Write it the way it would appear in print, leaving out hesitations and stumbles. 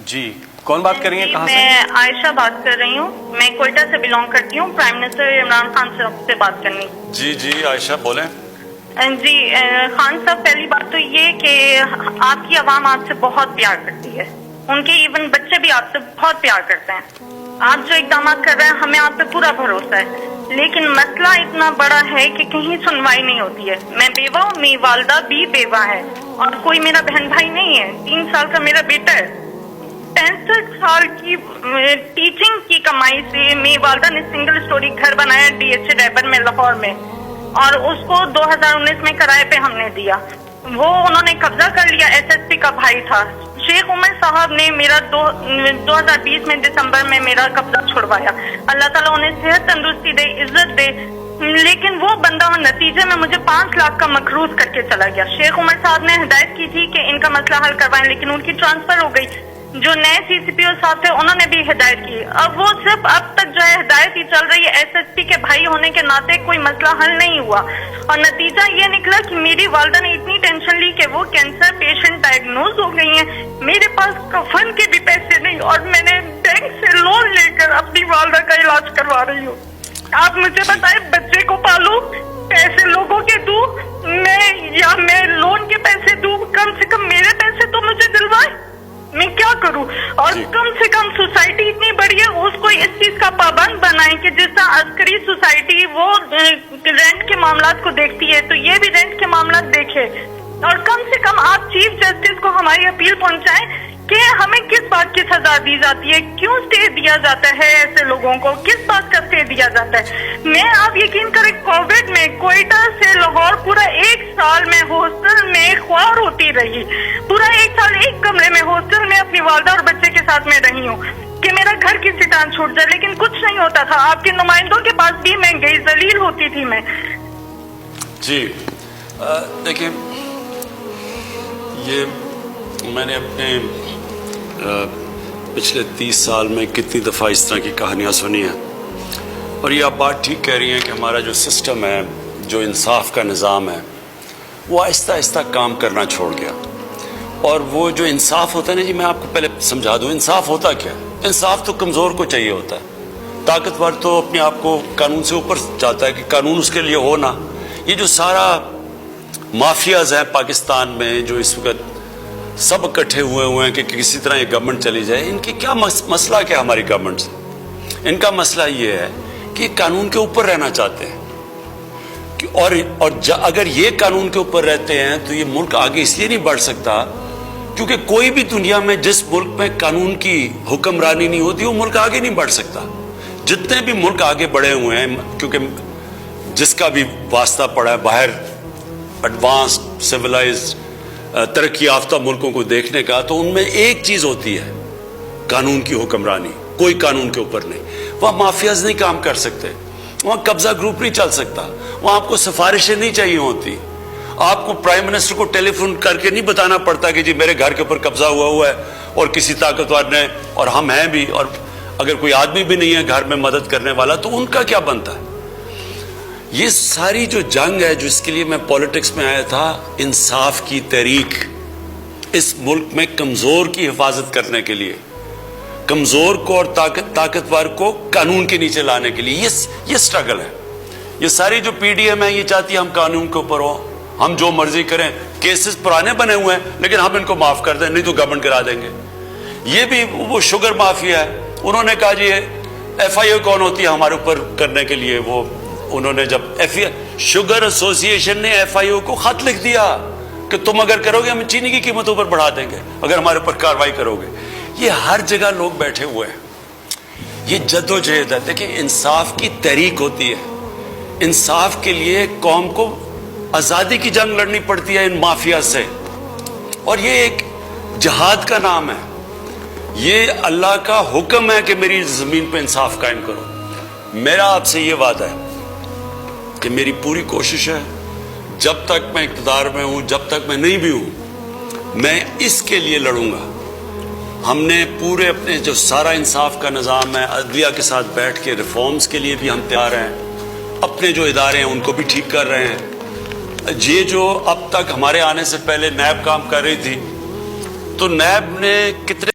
جی کون بات کر رہی ہیں, کہاں سے؟ میں عائشہ بات کر رہی ہوں, میں کوئٹہ سے بلانگ کرتی ہوں. پرائم منسٹر عمران خان صاحب سے بات کرنی. جی جی عائشہ بولیں. جی خان صاحب, پہلی بات تو یہ کہ آپ کی عوام آپ سے بہت پیار کرتی ہے, ان کے ایون بچے بھی آپ سے بہت پیار کرتے ہیں. آپ جو اقدامات کر رہے ہیں ہمیں آپ پہ پورا بھروسہ ہے, لیکن مسئلہ اتنا بڑا ہے کہ کہیں سنوائی نہیں ہوتی ہے. میں بیوہ ہوں, میری والدہ بھی بیوہ ہے, اور کوئی میرا بہن بھائی نہیں ہے. 3 سال کا میرا بیٹا ہے. 65 سال کی ٹیچنگ کی کمائی سے میری والدہ نے سنگل سٹوری گھر بنایا DH ڈیبر میں, لاہور میں, اور اس کو 2019 میں کرائے پہ ہم نے دیا. وہ انہوں نے قبضہ کر لیا. SSP کا بھائی تھا شیخ عمر صاحب نے میرا 2020 میں دسمبر میں میرا قبضہ چھڑوایا. اللہ تعالیٰ انہیں صحت تندرستی دے, عزت دے, لیکن وہ بندہ نتیجے میں مجھے 5 لاکھ کا مقروض کر کے چلا گیا. شیخ عمر صاحب نے ہدایت کی تھی کہ ان کا مسئلہ حل کروائیں, لیکن ان کی ٹرانسفر ہو گئی. جو نئے CCPO صاحب تھے انہوں نے بھی ہدایت کی. اب وہ صرف اب تک جو ہے ہدایت ہی چل رہی ہے. SSP کے بھائی ہونے کے ناطے کوئی مسئلہ حل نہیں ہوا, اور نتیجہ یہ نکلا کہ میری والدہ نے اتنی ٹینشن لی کہ وہ کینسر پیشنٹ ڈائگنوز ہو گئی ہیں. میرے پاس کفن کے بھی پیسے نہیں, اور میں نے بینک سے لون لے کر اپنی والدہ کا علاج کروا رہی ہوں. آپ مجھے بتائیں, بچے کو پالوں, پیسے لوگوں کے دوں میں, یا میں لون کے پیسے دوں؟ کم سے کم میرے پیسے تو مجھے دلوائے, میں کیا کروں؟ اور کم سے کم سوسائٹی اتنی بڑی ہے, اس کو اس چیز کا پابند بنائیں کہ جس طرح عسکری سوسائٹی وہ رینٹ کے معاملات کو دیکھتی ہے تو یہ بھی رینٹ کے معاملات دیکھے. اور کم سے کم آپ چیف جسٹس کو ہماری اپیل پہنچائیں کہ ہمیں کس بات کی سزا دی جاتی ہے, کیوں اسٹے دیا جاتا ہے ایسے لوگوں کو, کس بات کا اسٹے دیا جاتا ہے. میں آپ یقین کریں, کووڈ میں کوئٹہ سے لاہور پورا 1 سال میں ہاسٹل میں خوار ہوتی رہی. پورا 1 سال ایک کمرے میں ہاسٹل میں اپنی والدہ اور بچے کے ساتھ میں رہی ہوں کہ میرا گھر کسی طرح چھوٹ جائے, لیکن کچھ نہیں ہوتا تھا. آپ کے نمائندوں کے پاس بھی میں گئی, ذلیل ہوتی تھی میں. جی دیکھیں, یہ میں نے اپنے پچھلے 30 سال میں کتنی دفعہ اس طرح کی کہانیاں سنی ہیں, اور یہ آپ بات ٹھیک کہہ رہی ہیں کہ ہمارا جو سسٹم ہے, جو انصاف کا نظام ہے, وہ آہستہ آہستہ کام کرنا چھوڑ گیا. اور وہ جو انصاف ہوتا ہے نا جی, میں آپ کو پہلے سمجھا دوں انصاف ہوتا کیا ہے. انصاف تو کمزور کو چاہیے ہوتا ہے, طاقتور تو اپنے آپ کو قانون سے اوپر چاہتا ہے کہ قانون اس کے لیے ہو نا. یہ جو سارا مافیاز ہیں پاکستان میں, جو اس وقت سب اکٹھے ہوئے ہیں کہ کسی طرح یہ گورنمنٹ چلی جائے, ان کی کیا مسئلہ کیا ہماری گورنمنٹ سے؟ ان کا مسئلہ یہ ہے کہ قانون کے اوپر رہنا چاہتے ہیں, اور اگر یہ قانون کے اوپر رہتے ہیں تو یہ ملک آگے اس لیے نہیں بڑھ سکتا کیونکہ کوئی بھی دنیا میں جس ملک میں قانون کی حکمرانی نہیں ہوتی وہ ملک آگے نہیں بڑھ سکتا. جتنے بھی ملک آگے بڑھے ہوئے ہیں, کیونکہ جس کا بھی واسطہ پڑا ہے باہر ایڈوانسڈ سویلائزڈ ترقی یافتہ ملکوں کو دیکھنے کا, تو ان میں ایک چیز ہوتی ہے, قانون کی حکمرانی. کوئی قانون کے اوپر نہیں. وہاں مافیاز نہیں کام کر سکتے, وہاں قبضہ گروپ نہیں چل سکتا, وہاں آپ کو سفارشیں نہیں چاہیے ہوتی. آپ کو پرائم منسٹر کو ٹیلی فون کر کے نہیں بتانا پڑتا کہ جی میرے گھر کے اوپر قبضہ ہوا ہے اور کسی طاقتور نے, اور ہم ہیں بھی, اور اگر کوئی آدمی بھی نہیں ہے گھر میں مدد کرنے والا تو ان کا کیا بنتا ہے. یہ ساری جو جنگ ہے, جو اس کے لیے میں پولیٹکس میں آیا تھا, انصاف کی تحریک, اس ملک میں کمزور کی حفاظت کرنے کے لیے, کمزور کو اور طاقتور کو قانون کے نیچے لانے کے لیے یہ سٹرگل ہے. یہ ساری جو PDM ہے یہ چاہتی ہے ہم قانون کے اوپر ہوں, ہم جو مرضی کریں. کیسز پرانے بنے ہوئے ہیں لیکن ہم ان کو معاف کر دیں, نہیں تو گورنمنٹ کرا دیں گے. یہ بھی وہ شوگر مافیا ہے, انہوں نے کہا جی FIO کون ہوتی ہے ہمارے اوپر کرنے کے لیے. وہ انہوں نے جب شوگر ایسوسی ایشن نے FIO کو خط لکھ دیا کہ تم اگر کرو گے ہم چینی کی قیمتوں پر بڑھا دیں گے اگر ہمارے اوپر کارروائی کرو گے. یہ ہر جگہ لوگ بیٹھے ہوئے ہیں. یہ جدوجہد ہے. دیکھیں, انصاف کی تحریک ہوتی ہے, انصاف کے لیے قوم کو آزادی کی جنگ لڑنی پڑتی ہے ان مافیا سے, اور یہ ایک جہاد کا نام ہے. یہ اللہ کا حکم ہے کہ میری زمین پہ انصاف قائم کرو. میرا آپ سے یہ وعدہ ہے کہ میری پوری کوشش ہے, جب تک میں اقتدار میں ہوں, جب تک میں نہیں بھی ہوں, میں اس کے لیے لڑوں گا. ہم نے پورے اپنے جو سارا انصاف کا نظام ہے, عدلیہ کے ساتھ بیٹھ کے ریفارمز کے لیے بھی ہم تیار ہیں. اپنے جو ادارے ہیں ان کو بھی ٹھیک کر رہے ہیں. یہ جو اب تک ہمارے آنے سے پہلے نیب کام کر رہی تھی, تو نیب نے کتنے